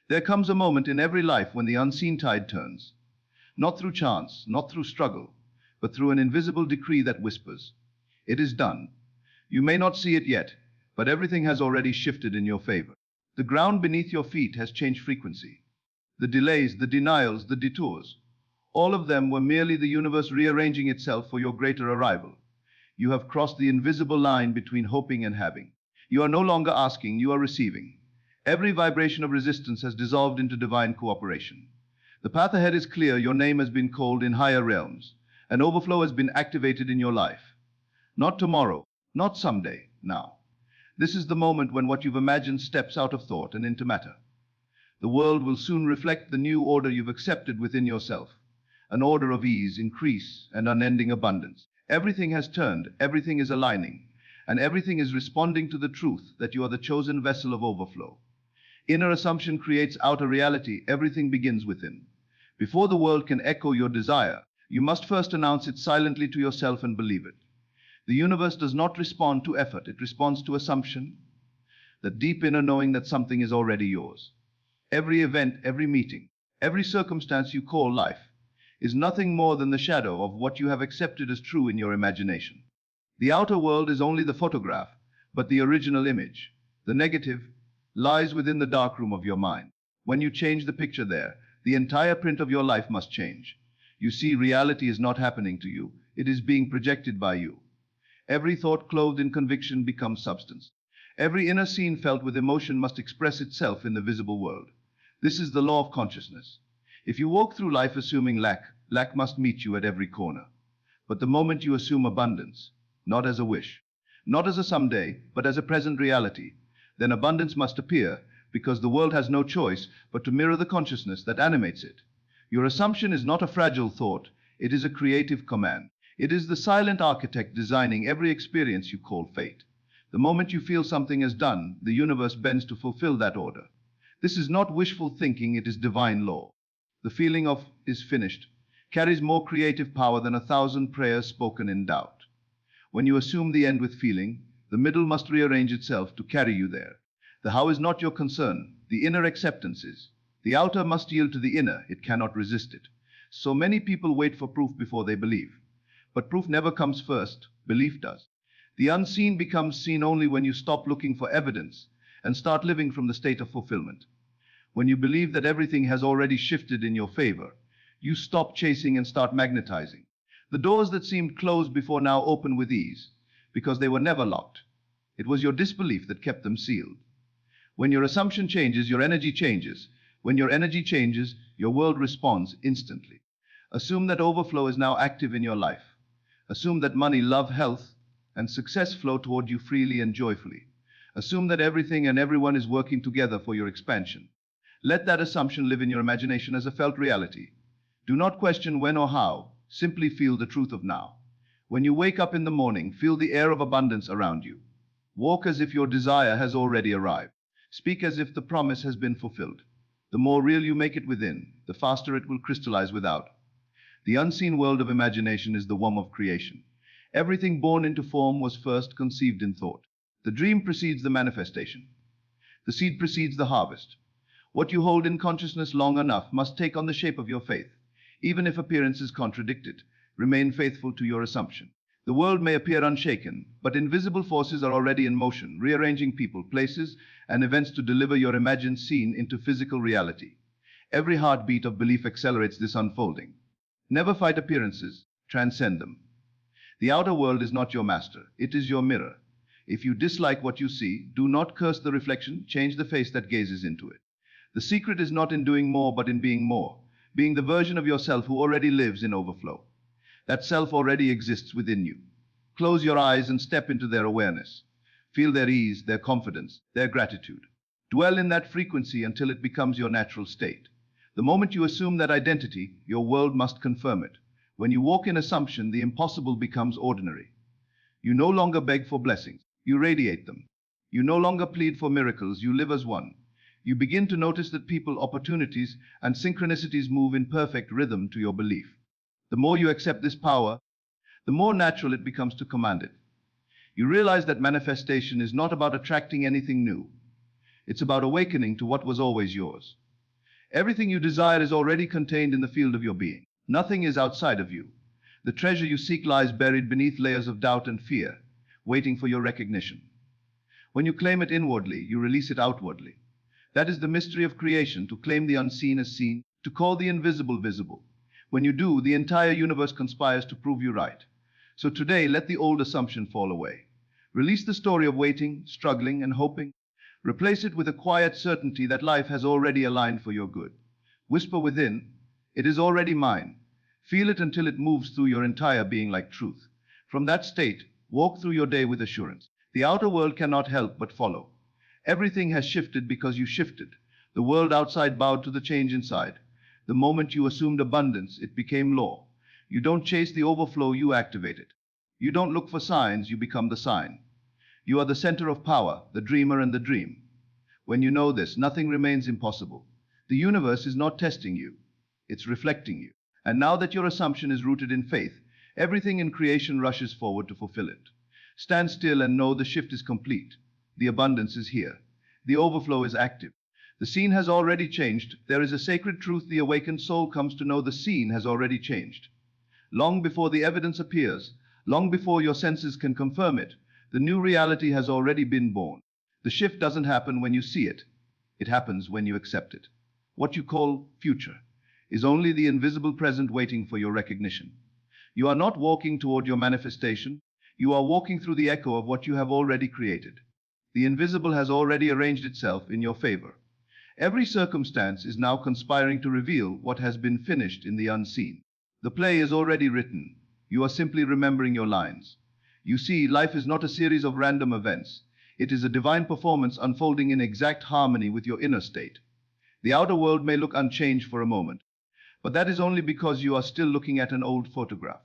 There comes a moment in every life when the unseen tide turns. Not through chance, not through struggle, but through an invisible decree that whispers, "It is done." You may not see it yet, but everything has already shifted in your favor. The ground beneath your feet has changed frequency. The delays, the denials, the detours, all of them were merely the universe rearranging itself for your greater arrival. You have crossed the invisible line between hoping and having. You are no longer asking, you are receiving. Every vibration of resistance has dissolved into divine cooperation. The path ahead is clear, your name has been called in higher realms. An overflow has been activated in your life. Not tomorrow, not someday, now. This is the moment when what you've imagined steps out of thought and into matter. The world will soon reflect the new order you've accepted within yourself. An order of ease, increase, and unending abundance. Everything has turned, everything is aligning, and everything is responding to the truth that you are the chosen vessel of overflow. Inner assumption creates outer reality, everything begins within. Before the world can echo your desire, you must first announce it silently to yourself and believe it. The universe does not respond to effort, it responds to assumption, that deep inner knowing that something is already yours. Every event, every meeting, every circumstance you call life is nothing more than the shadow of what you have accepted as true in your imagination. The outer world is only the photograph, but the original image, the negative, lies within the darkroom of your mind. When you change the picture there, the entire print of your life must change. You see, reality is not happening to you, it is being projected by you. Every thought clothed in conviction becomes substance. Every inner scene felt with emotion must express itself in the visible world. This is the law of consciousness. If you walk through life assuming lack, lack must meet you at every corner. But the moment you assume abundance, not as a wish, not as a someday, but as a present reality, then abundance must appear, because the world has no choice but to mirror the consciousness that animates it. Your assumption is not a fragile thought, it is a creative command. It is the silent architect designing every experience you call fate. The moment you feel something is done, the universe bends to fulfill that order. This is not wishful thinking, it is divine law. The feeling of "is finished" carries more creative power than 1,000 prayers spoken in doubt. When you assume the end with feeling, the middle must rearrange itself to carry you there. The how is not your concern, the inner acceptance is. The outer must yield to the inner, it cannot resist it. So many people wait for proof before they believe. But proof never comes first, belief does. The unseen becomes seen only when you stop looking for evidence and start living from the state of fulfillment. When you believe that everything has already shifted in your favor, you stop chasing and start magnetizing. The doors that seemed closed before now open with ease, because they were never locked. It was your disbelief that kept them sealed. When your assumption changes, your energy changes. When your energy changes, your world responds instantly. Assume that overflow is now active in your life. Assume that money, love, health, and success flow toward you freely and joyfully. Assume that everything and everyone is working together for your expansion. Let that assumption live in your imagination as a felt reality. Do not question when or how, simply feel the truth of now. When you wake up in the morning, feel the air of abundance around you. Walk as if your desire has already arrived. Speak as if the promise has been fulfilled. The more real you make it within, the faster it will crystallize without. The unseen world of imagination is the womb of creation. Everything born into form was first conceived in thought. The dream precedes the manifestation. The seed precedes the harvest. What you hold in consciousness long enough must take on the shape of your faith. Even if appearances contradict it, remain faithful to your assumption. The world may appear unshaken, but invisible forces are already in motion, rearranging people, places, and events to deliver your imagined scene into physical reality. Every heartbeat of belief accelerates this unfolding. Never fight appearances, transcend them. The outer world is not your master, it is your mirror. If you dislike what you see, do not curse the reflection, change the face that gazes into it. The secret is not in doing more, but in being more, being the version of yourself who already lives in overflow. That self already exists within you. Close your eyes and step into their awareness. Feel their ease, their confidence, their gratitude. Dwell in that frequency until it becomes your natural state. The moment you assume that identity, your world must confirm it. When you walk in assumption, the impossible becomes ordinary. You no longer beg for blessings, you radiate them. You no longer plead for miracles, you live as one. You begin to notice that people, opportunities, and synchronicities move in perfect rhythm to your belief. The more you accept this power, the more natural it becomes to command it. You realize that manifestation is not about attracting anything new. It's about awakening to what was always yours. Everything you desire is already contained in the field of your being. Nothing is outside of you. The treasure you seek lies buried beneath layers of doubt and fear, waiting for your recognition. When you claim it inwardly, you release it outwardly. That is the mystery of creation, to claim the unseen as seen, to call the invisible visible. When you do, the entire universe conspires to prove you right. So today, let the old assumption fall away. Release the story of waiting, struggling, and hoping. Replace it with a quiet certainty that life has already aligned for your good. Whisper within, "It is already mine." Feel it until it moves through your entire being like truth. From that state, walk through your day with assurance. The outer world cannot help but follow. Everything has shifted because you shifted. The world outside bowed to the change inside. The moment you assumed abundance, it became law. You don't chase the overflow, you activate it. You don't look for signs, you become the sign. You are the center of power, the dreamer and the dream. When you know this, nothing remains impossible. The universe is not testing you, it's reflecting you. And now that your assumption is rooted in faith, everything in creation rushes forward to fulfill it. Stand still and know the shift is complete. The abundance is here. The overflow is active. The scene has already changed. There is a sacred truth the awakened soul comes to know: the scene has already changed. Long before the evidence appears, long before your senses can confirm it, the new reality has already been born. The shift doesn't happen when you see it. It happens when you accept it. What you call future is only the invisible present waiting for your recognition. You are not walking toward your manifestation. You are walking through the echo of what you have already created. The invisible has already arranged itself in your favor. Every circumstance is now conspiring to reveal what has been finished in the unseen. The play is already written. You are simply remembering your lines. You see, life is not a series of random events. It is a divine performance unfolding in exact harmony with your inner state. The outer world may look unchanged for a moment, but that is only because you are still looking at an old photograph.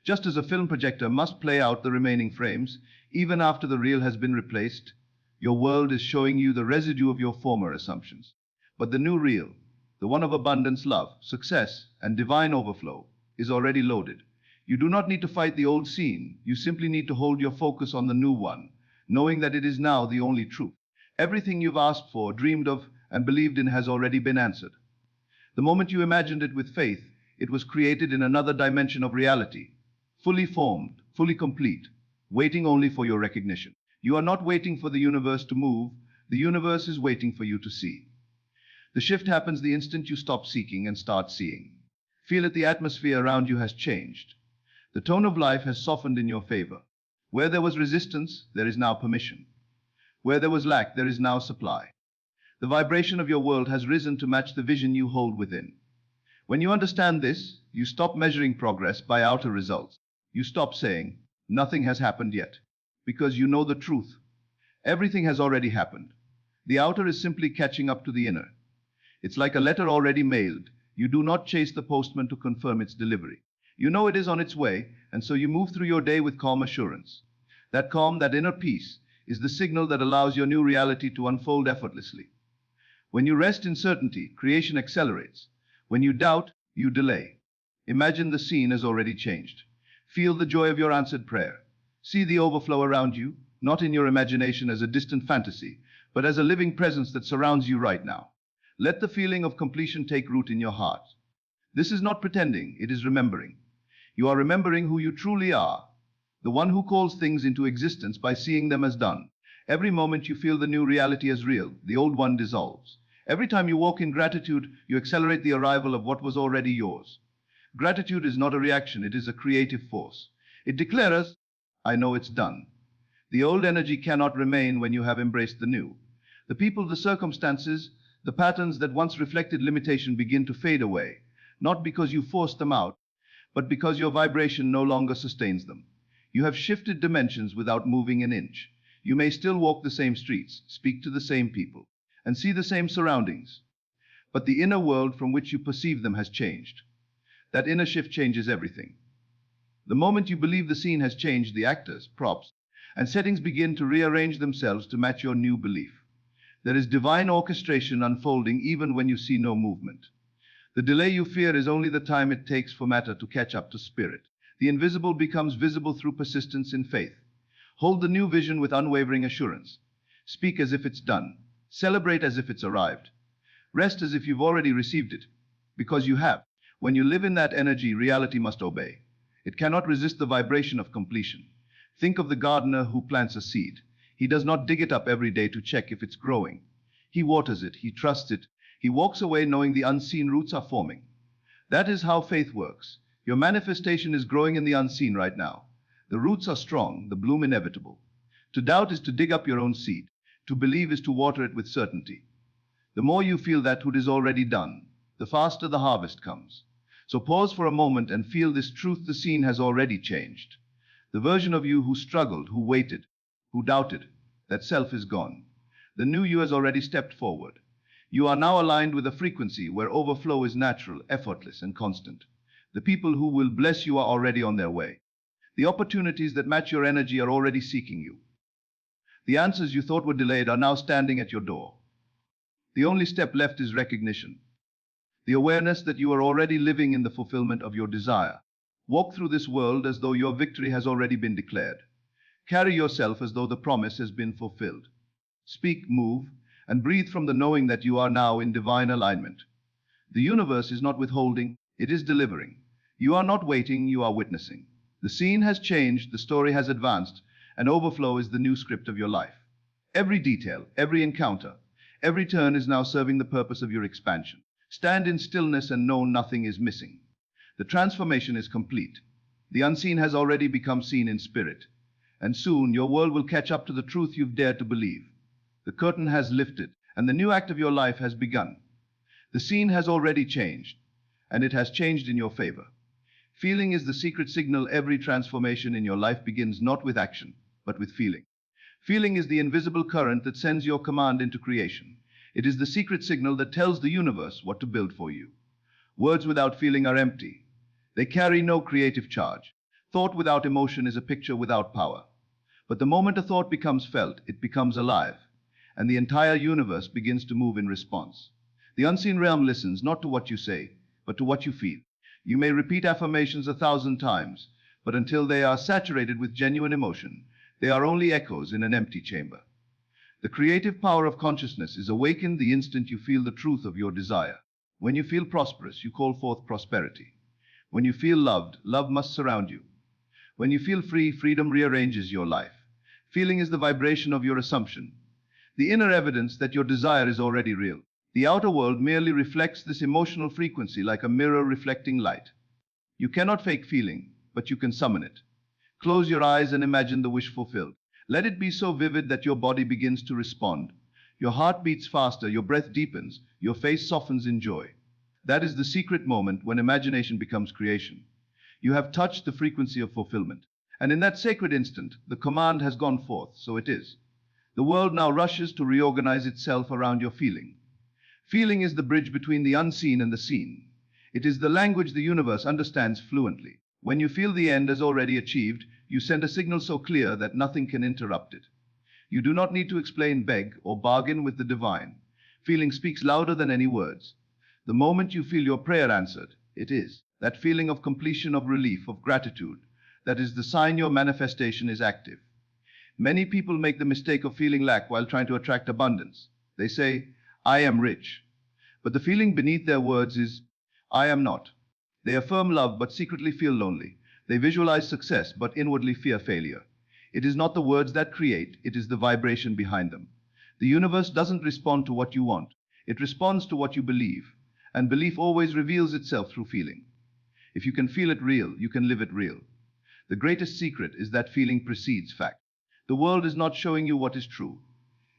Just as a film projector must play out the remaining frames, even after the reel has been replaced, your world is showing you the residue of your former assumptions. But the new reel, the one of abundance, love, success, and divine overflow, is already loaded. You do not need to fight the old scene. You simply need to hold your focus on the new one, knowing that it is now the only truth. Everything you've asked for, dreamed of, and believed in has already been answered. The moment you imagined it with faith, it was created in another dimension of reality, fully formed, fully complete, waiting only for your recognition. You are not waiting for the universe to move. The universe is waiting for you to see. The shift happens the instant you stop seeking and start seeing. Feel it, the atmosphere around you has changed. The tone of life has softened in your favor. Where there was resistance, there is now permission. Where there was lack, there is now supply. The vibration of your world has risen to match the vision you hold within. When you understand this, you stop measuring progress by outer results. You stop saying, "Nothing has happened yet," because you know the truth. Everything has already happened. The outer is simply catching up to the inner. It's like a letter already mailed. You do not chase the postman to confirm its delivery. You know it is on its way, and so you move through your day with calm assurance. That calm, that inner peace, is the signal that allows your new reality to unfold effortlessly. When you rest in certainty, creation accelerates. When you doubt, you delay. Imagine the scene has already changed. Feel the joy of your answered prayer. See the overflow around you, not in your imagination as a distant fantasy, but as a living presence that surrounds you right now. Let the feeling of completion take root in your heart. This is not pretending, it is remembering. You are remembering who you truly are, the one who calls things into existence by seeing them as done. Every moment you feel the new reality as real, the old one dissolves. Every time you walk in gratitude, you accelerate the arrival of what was already yours. Gratitude is not a reaction, it is a creative force. It declares, "I know it's done." The old energy cannot remain when you have embraced the new. The people, the circumstances, the patterns that once reflected limitation begin to fade away, not because you forced them out, but because your vibration no longer sustains them. You have shifted dimensions without moving an inch. You may still walk the same streets, speak to the same people, and see the same surroundings, but the inner world from which you perceive them has changed. That inner shift changes everything. The moment you believe the scene has changed, the actors, props, and settings begin to rearrange themselves to match your new belief. There is divine orchestration unfolding even when you see no movement. The delay you fear is only the time it takes for matter to catch up to spirit. The invisible becomes visible through persistence in faith. Hold the new vision with unwavering assurance. Speak as if it's done. Celebrate as if it's arrived. Rest as if you've already received it, because you have. When you live in that energy, reality must obey. It cannot resist the vibration of completion. Think of the gardener who plants a seed. He does not dig it up every day to check if it's growing. He waters it, he trusts it, he walks away knowing the unseen roots are forming. That is how faith works. Your manifestation is growing in the unseen right now. The roots are strong, the bloom inevitable. To doubt is to dig up your own seed. To believe is to water it with certainty. The more you feel that what is already done, the faster the harvest comes. So pause for a moment and feel this truth: the scene has already changed. The version of you who struggled, who waited, who doubted, that self is gone. The new you has already stepped forward. You are now aligned with a frequency where overflow is natural, effortless, and constant. The people who will bless you are already on their way. The opportunities that match your energy are already seeking you. The answers you thought were delayed are now standing at your door. The only step left is recognition. The awareness that you are already living in the fulfillment of your desire. Walk through this world as though your victory has already been declared. Carry yourself as though the promise has been fulfilled. Speak, move, and breathe from the knowing that you are now in divine alignment. The universe is not withholding, it is delivering. You are not waiting, you are witnessing. The scene has changed, the story has advanced, and overflow is the new script of your life. Every detail, every encounter, every turn is now serving the purpose of your expansion. Stand in stillness and know nothing is missing. The transformation is complete. The unseen has already become seen in spirit. And soon your world will catch up to the truth you've dared to believe. The curtain has lifted, and the new act of your life has begun. The scene has already changed, and it has changed in your favor. Feeling is the secret signal. Every transformation in your life begins not with action, but with feeling. Feeling is the invisible current that sends your command into creation. It is the secret signal that tells the universe what to build for you. Words without feeling are empty. They carry no creative charge. Thought without emotion is a picture without power. But the moment a thought becomes felt, it becomes alive, and the entire universe begins to move in response. The unseen realm listens not to what you say, but to what you feel. You may repeat affirmations 1,000 times, but until they are saturated with genuine emotion, they are only echoes in an empty chamber. The creative power of consciousness is awakened the instant you feel the truth of your desire. When you feel prosperous, you call forth prosperity. When you feel loved, love must surround you. When you feel free, freedom rearranges your life. Feeling is the vibration of your assumption, the inner evidence that your desire is already real. The outer world merely reflects this emotional frequency like a mirror reflecting light. You cannot fake feeling, but you can summon it. Close your eyes and imagine the wish fulfilled. Let it be so vivid that your body begins to respond. Your heart beats faster, your breath deepens, your face softens in joy. That is the secret moment when imagination becomes creation. You have touched the frequency of fulfillment. And in that sacred instant, the command has gone forth, so it is. The world now rushes to reorganize itself around your feeling. Feeling is the bridge between the unseen and the seen. It is the language the universe understands fluently. When you feel the end is already achieved, you send a signal so clear that nothing can interrupt it. You do not need to explain, beg, or bargain with the divine. Feeling speaks louder than any words. The moment you feel your prayer answered, it is that feeling of completion, of relief, of gratitude, that is the sign your manifestation is active. Many people make the mistake of feeling lack while trying to attract abundance. They say, I am rich. But the feeling beneath their words is, I am not. They affirm love but secretly feel lonely. They visualize success but inwardly fear failure. It is not the words that create, it is the vibration behind them. The universe doesn't respond to what you want. It responds to what you believe. And belief always reveals itself through feeling. If you can feel it real, you can live it real. The greatest secret is that feeling precedes fact. The world is not showing you what is true.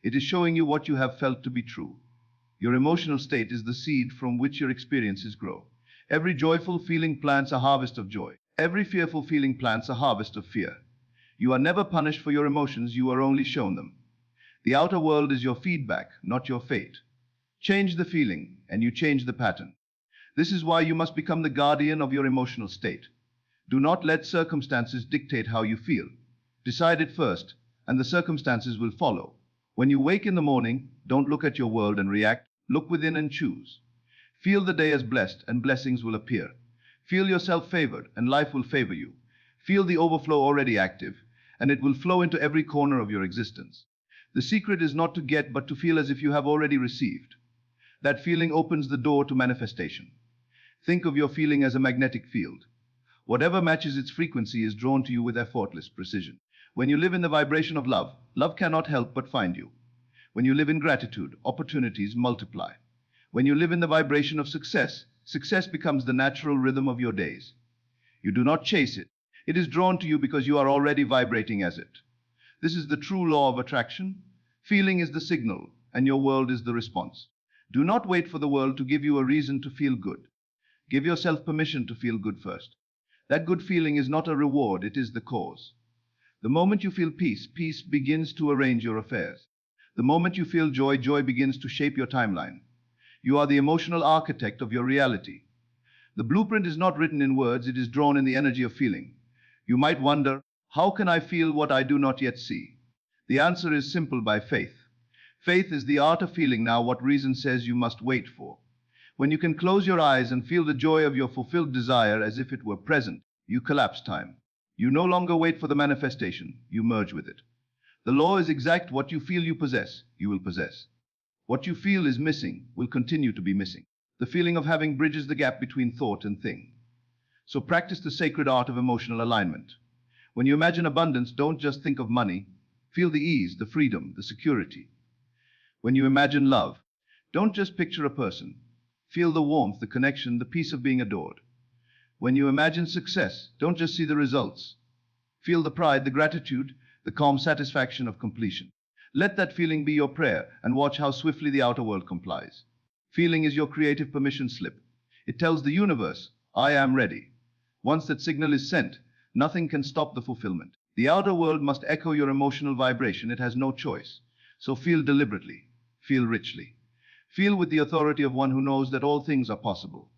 It is showing you what you have felt to be true. Your emotional state is the seed from which your experiences grow. Every joyful feeling plants a harvest of joy. Every fearful feeling plants a harvest of fear. You are never punished for your emotions, you are only shown them. The outer world is your feedback, not your fate. Change the feeling, and you change the pattern. This is why you must become the guardian of your emotional state. Do not let circumstances dictate how you feel. Decide it first, and the circumstances will follow. When you wake in the morning, don't look at your world and react. Look within and choose. Feel the day as blessed, and blessings will appear. Feel yourself favored, and life will favor you. Feel the overflow already active, and it will flow into every corner of your existence. The secret is not to get, but to feel as if you have already received. That feeling opens the door to manifestation. Think of your feeling as a magnetic field. Whatever matches its frequency is drawn to you with effortless precision. When you live in the vibration of love, love cannot help but find you. When you live in gratitude, opportunities multiply. When you live in the vibration of success, success becomes the natural rhythm of your days. You do not chase it. It is drawn to you because you are already vibrating as it. This is the true law of attraction. Feeling is the signal, and your world is the response. Do not wait for the world to give you a reason to feel good. Give yourself permission to feel good first. That good feeling is not a reward, it is the cause. The moment you feel peace, peace begins to arrange your affairs. The moment you feel joy, joy begins to shape your timeline. You are the emotional architect of your reality. The blueprint is not written in words, it is drawn in the energy of feeling. You might wonder, how can I feel what I do not yet see? The answer is simple: by faith. Faith is the art of feeling now what reason says you must wait for. When you can close your eyes and feel the joy of your fulfilled desire as if it were present, you collapse time. You no longer wait for the manifestation, you merge with it. The law is exact: what you feel you possess, you will possess. What you feel is missing will continue to be missing. The feeling of having bridges the gap between thought and thing. So practice the sacred art of emotional alignment. When you imagine abundance, don't just think of money. Feel the ease, the freedom, the security. When you imagine love, don't just picture a person. Feel the warmth, the connection, the peace of being adored. When you imagine success, don't just see the results. Feel the pride, the gratitude, the calm satisfaction of completion. Let that feeling be your prayer and watch how swiftly the outer world complies. Feeling is your creative permission slip. It tells the universe, I am ready. Once that signal is sent, nothing can stop the fulfillment. The outer world must echo your emotional vibration. It has no choice. So feel deliberately. Feel richly. Feel with the authority of one who knows that all things are possible.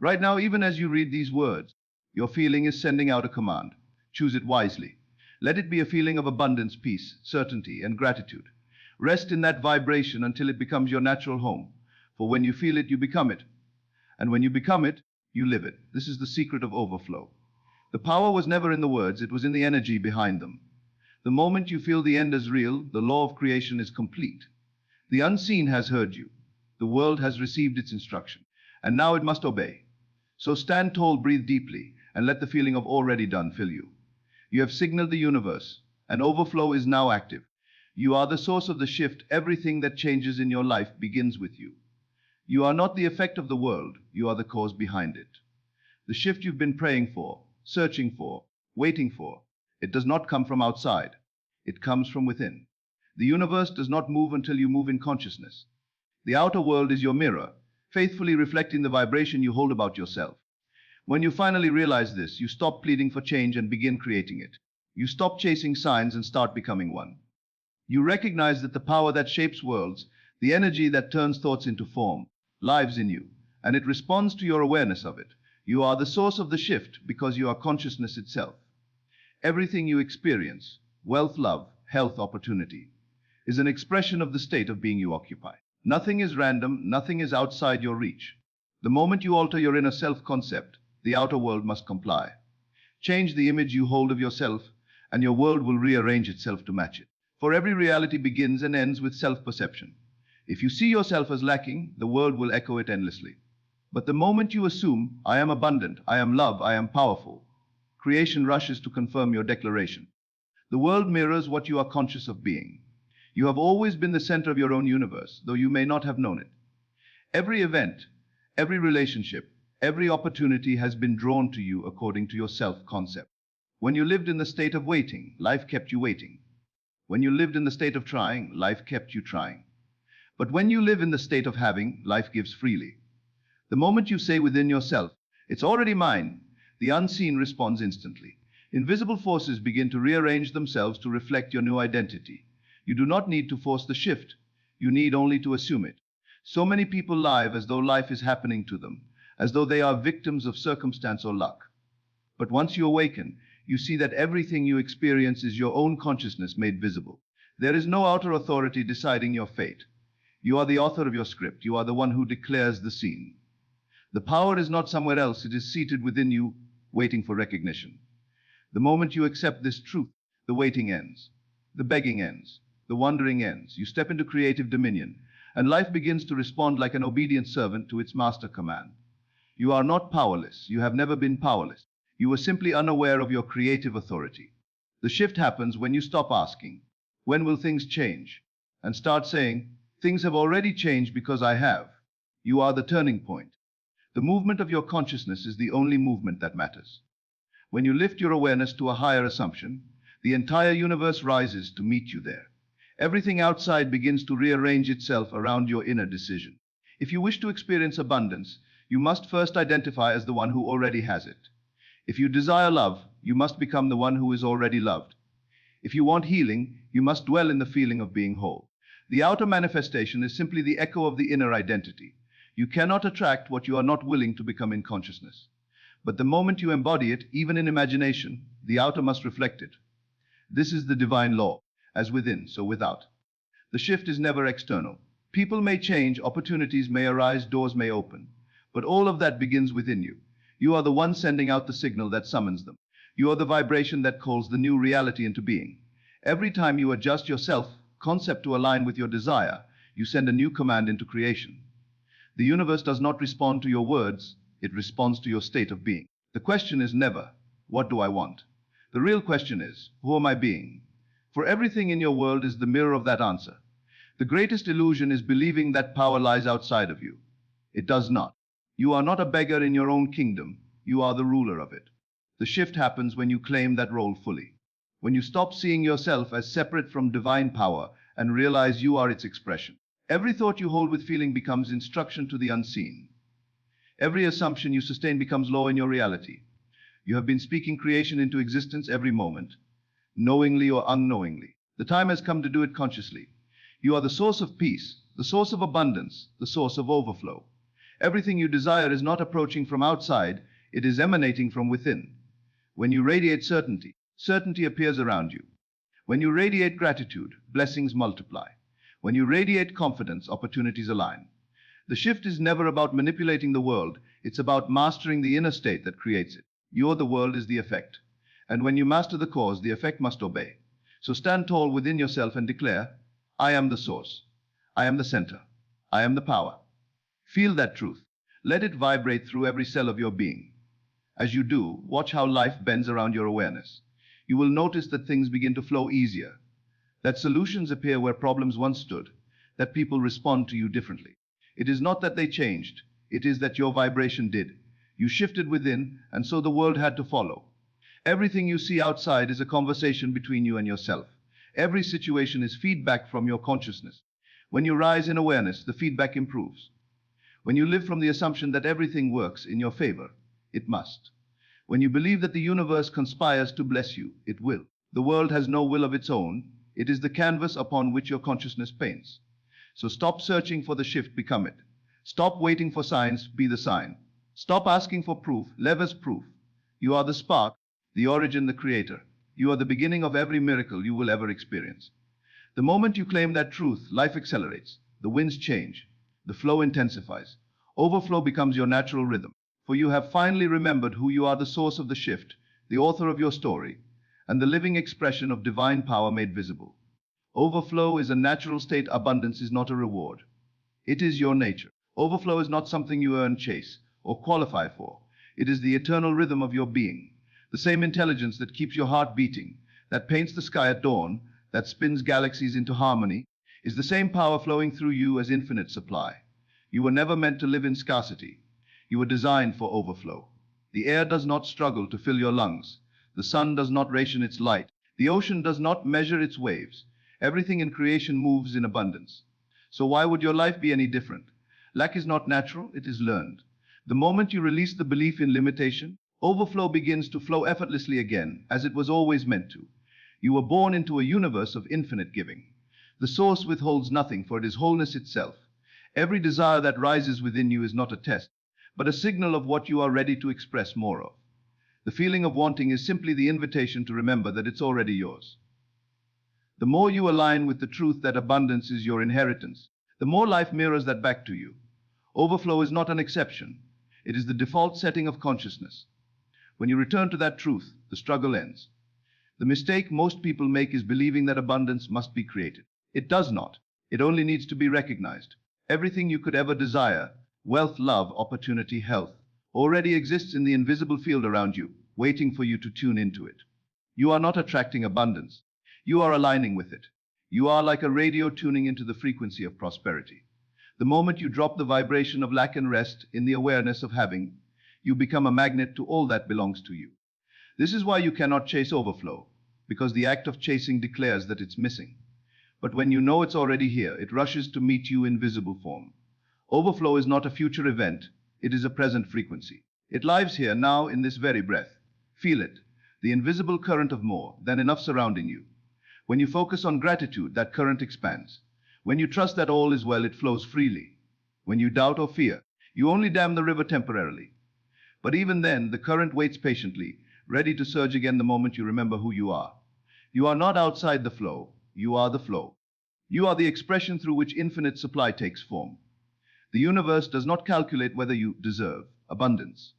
Right now, even as you read these words, your feeling is sending out a command. Choose it wisely. Let it be a feeling of abundance, peace, certainty, and gratitude. Rest in that vibration until it becomes your natural home. For when you feel it, you become it. And when you become it, you live it. This is the secret of overflow. The power was never in the words, it was in the energy behind them. The moment you feel the end is real, the law of creation is complete. The unseen has heard you. The world has received its instruction. And now it must obey. So stand tall, breathe deeply, and let the feeling of already done fill you. You have signaled the universe, and overflow is now active. You are the source of the shift. Everything that changes in your life begins with you. You are not the effect of the world, you are the cause behind it. The shift you've been praying for, searching for, waiting for, it does not come from outside. It comes from within. The universe does not move until you move in consciousness. The outer world is your mirror, faithfully reflecting the vibration you hold about yourself. When you finally realize this, you stop pleading for change and begin creating it. You stop chasing signs and start becoming one. You recognize that the power that shapes worlds, the energy that turns thoughts into form, lives in you, and it responds to your awareness of it. You are the source of the shift because you are consciousness itself. Everything you experience, wealth, love, health, opportunity, is an expression of the state of being you occupy. Nothing is random, nothing is outside your reach. The moment you alter your inner self-concept, the outer world must comply. Change the image you hold of yourself, and your world will rearrange itself to match it. For every reality begins and ends with self-perception. If you see yourself as lacking, the world will echo it endlessly. But the moment you assume, I am abundant, I am love, I am powerful, creation rushes to confirm your declaration. The world mirrors what you are conscious of being. You have always been the center of your own universe, though you may not have known it. Every event, every relationship, every opportunity has been drawn to you according to your self-concept. When you lived in the state of waiting, life kept you waiting. When you lived in the state of trying, life kept you trying. But when you live in the state of having, life gives freely. The moment you say within yourself, it's already mine, the unseen responds instantly. Invisible forces begin to rearrange themselves to reflect your new identity. You do not need to force the shift. You need only to assume it. So many people live as though life is happening to them, as though they are victims of circumstance or luck. But once you awaken, you see that everything you experience is your own consciousness made visible. There is no outer authority deciding your fate. You are the author of your script. You are the one who declares the scene. The power is not somewhere else. It is seated within you, waiting for recognition. The moment you accept this truth, the waiting ends. The begging ends. The wandering ends. You step into creative dominion. and life begins to respond like an obedient servant to its master command. You are not powerless. You have never been powerless. You were simply unaware of your creative authority. The shift happens when you stop asking, when will things change? And start saying, things have already changed because I have. You are the turning point. The movement of your consciousness is the only movement that matters. When you lift your awareness to a higher assumption, the entire universe rises to meet you there. Everything outside begins to rearrange itself around your inner decision. If you wish to experience abundance, you must first identify as the one who already has it. If you desire love, you must become the one who is already loved. If you want healing, you must dwell in the feeling of being whole. The outer manifestation is simply the echo of the inner identity. You cannot attract what you are not willing to become in consciousness. But the moment you embody it, even in imagination, the outer must reflect it. This is the divine law, as within, so without. The shift is never external. People may change, opportunities may arise, doors may open. But all of that begins within you. You are the one sending out the signal that summons them. You are the vibration that calls the new reality into being. Every time you adjust your self-concept to align with your desire, you send a new command into creation. The universe does not respond to your words, it responds to your state of being. The question is never, what do I want? The real question is, who am I being? For everything in your world is the mirror of that answer. The greatest illusion is believing that power lies outside of you. It does not. You are not a beggar in your own kingdom, you are the ruler of it. The shift happens when you claim that role fully. When you stop seeing yourself as separate from divine power and realize you are its expression. Every thought you hold with feeling becomes instruction to the unseen. Every assumption you sustain becomes law in your reality. You have been speaking creation into existence every moment, knowingly or unknowingly. The time has come to do it consciously. You are the source of peace, the source of abundance, the source of overflow. Everything you desire is not approaching from outside, it is emanating from within. When you radiate certainty, certainty appears around you. When you radiate gratitude, blessings multiply. When you radiate confidence, opportunities align. The shift is never about manipulating the world, it's about mastering the inner state that creates it. The world is the effect. And when you master the cause, the effect must obey. So stand tall within yourself and declare, I am the source. I am the center. I am the power. Feel that truth. Let it vibrate through every cell of your being. As you do, watch how life bends around your awareness. You will notice that things begin to flow easier, that solutions appear where problems once stood, that people respond to you differently. It is not that they changed, it is that your vibration did. You shifted within, and so the world had to follow. Everything you see outside is a conversation between you and yourself. Every situation is feedback from your consciousness. When you rise in awareness, the feedback improves. When you live from the assumption that everything works in your favor, it must. When you believe that the universe conspires to bless you, it will. The world has no will of its own. It is the canvas upon which your consciousness paints. So stop searching for the shift, become it. Stop waiting for signs, be the sign. Stop asking for proof, live as proof. You are the spark, the origin, the creator. You are the beginning of every miracle you will ever experience. The moment you claim that truth, life accelerates. The winds change. The flow intensifies. Overflow becomes your natural rhythm. For you have finally remembered who you are, the source of the shift, the author of your story, and the living expression of divine power made visible. Overflow is a natural state. Abundance is not a reward. It is your nature. Overflow is not something you earn, chase, or qualify for. It is the eternal rhythm of your being. The same intelligence that keeps your heart beating, that paints the sky at dawn, that spins galaxies into harmony, is the same power flowing through you as infinite supply. You were never meant to live in scarcity. You were designed for overflow. The air does not struggle to fill your lungs. The sun does not ration its light. The ocean does not measure its waves. Everything in creation moves in abundance. So why would your life be any different? Lack is not natural, it is learned. The moment you release the belief in limitation, overflow begins to flow effortlessly again, as it was always meant to. You were born into a universe of infinite giving. The source withholds nothing, for it is wholeness itself. Every desire that rises within you is not a test, but a signal of what you are ready to express more of. The feeling of wanting is simply the invitation to remember that it's already yours. The more you align with the truth that abundance is your inheritance, the more life mirrors that back to you. Overflow is not an exception. It is the default setting of consciousness. When you return to that truth, the struggle ends. The mistake most people make is believing that abundance must be created. It does not. It only needs to be recognized. Everything you could ever desire, wealth, love, opportunity, health, already exists in the invisible field around you, waiting for you to tune into it. You are not attracting abundance. You are aligning with it. You are like a radio tuning into the frequency of prosperity. The moment you drop the vibration of lack and rest in the awareness of having, you become a magnet to all that belongs to you. This is why you cannot chase overflow, because the act of chasing declares that it's missing. But when you know it's already here, it rushes to meet you in visible form. Overflow is not a future event, it is a present frequency. It lives here now in this very breath. Feel it, the invisible current of more than enough surrounding you. When you focus on gratitude, that current expands. When you trust that all is well, it flows freely. When you doubt or fear, you only dam the river temporarily. But even then, the current waits patiently, ready to surge again the moment you remember who you are. You are not outside the flow, you are the flow. You are the expression through which infinite supply takes form. The universe does not calculate whether you deserve abundance.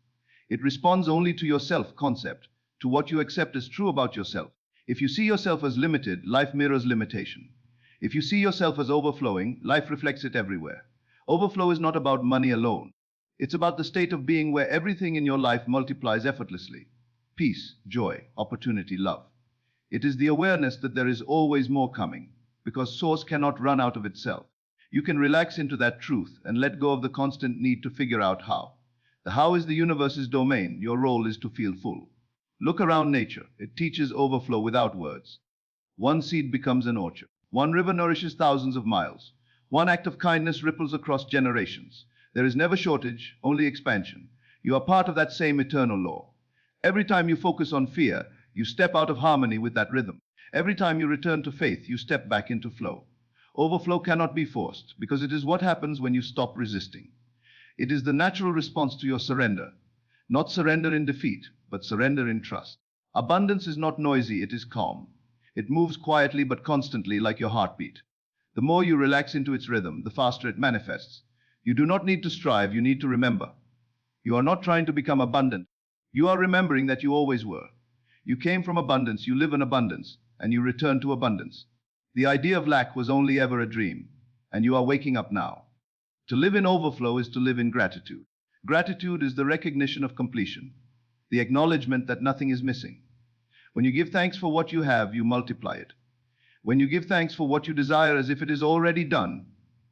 It responds only to your self-concept, to what you accept as true about yourself. If you see yourself as limited, life mirrors limitation. If you see yourself as overflowing, life reflects it everywhere. Overflow is not about money alone. It's about the state of being where everything in your life multiplies effortlessly. Peace, joy, opportunity, love. It is the awareness that there is always more coming, because source cannot run out of itself. You can relax into that truth and let go of the constant need to figure out how. The how is the universe's domain, your role is to feel full. Look around nature, it teaches overflow without words. One seed becomes an orchard. One river nourishes thousands of miles. One act of kindness ripples across generations. There is never shortage, only expansion. You are part of that same eternal law. Every time you focus on fear, you step out of harmony with that rhythm. Every time you return to faith, you step back into flow. Overflow cannot be forced, because it is what happens when you stop resisting. It is the natural response to your surrender. Not surrender in defeat, but surrender in trust. Abundance is not noisy, it is calm. It moves quietly but constantly like your heartbeat. The more you relax into its rhythm, the faster it manifests. You do not need to strive, you need to remember. You are not trying to become abundant. You are remembering that you always were. You came from abundance, you live in abundance, and you return to abundance. The idea of lack was only ever a dream, and you are waking up now. To live in overflow is to live in gratitude. Gratitude is the recognition of completion, the acknowledgement that nothing is missing. When you give thanks for what you have, you multiply it. When you give thanks for what you desire as if it is already done,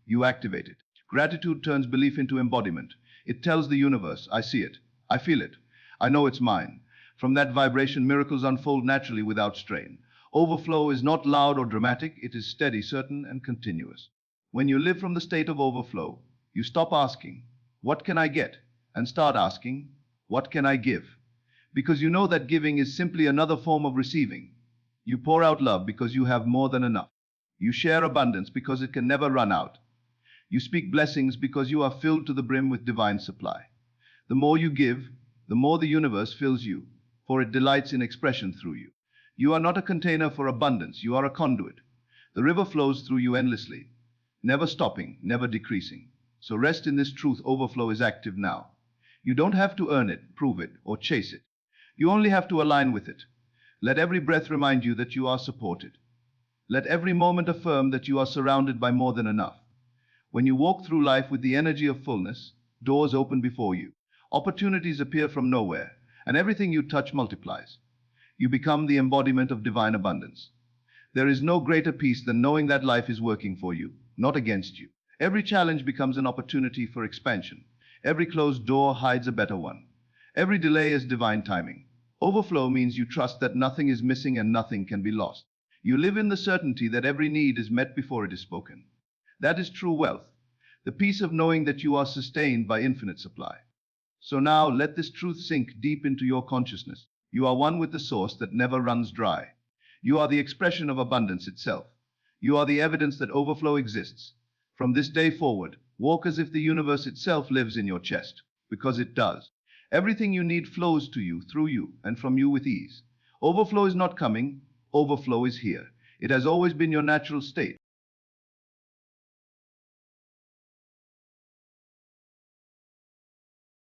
you activate it. Gratitude turns belief into embodiment. It tells the universe, I see it, I feel it, I know it's mine. From that vibration, miracles unfold naturally without strain. Overflow is not loud or dramatic, it is steady, certain, and continuous. When you live from the state of overflow, you stop asking, what can I get? And start asking, what can I give? Because you know that giving is simply another form of receiving. You pour out love because you have more than enough. You share abundance because it can never run out. You speak blessings because you are filled to the brim with divine supply. The more you give, the more the universe fills you, for it delights in expression through you. You are not a container for abundance, you are a conduit. The river flows through you endlessly, never stopping, never decreasing. So rest in this truth, overflow is active now. You don't have to earn it, prove it, or chase it. You only have to align with it. Let every breath remind you that you are supported. Let every moment affirm that you are surrounded by more than enough. When you walk through life with the energy of fullness, doors open before you. Opportunities appear from nowhere, and everything you touch multiplies. You become the embodiment of divine abundance. There is no greater peace than knowing that life is working for you, not against you. Every challenge becomes an opportunity for expansion. Every closed door hides a better one. Every delay is divine timing. Overflow means you trust that nothing is missing and nothing can be lost. You live in the certainty that every need is met before it is spoken. That is true wealth, the peace of knowing that you are sustained by infinite supply. So now let this truth sink deep into your consciousness. You are one with the source that never runs dry. You are the expression of abundance itself. You are the evidence that overflow exists. From this day forward, walk as if the universe itself lives in your chest, because it does. Everything you need flows to you, through you, and from you with ease. Overflow is not coming, overflow is here. It has always been your natural state.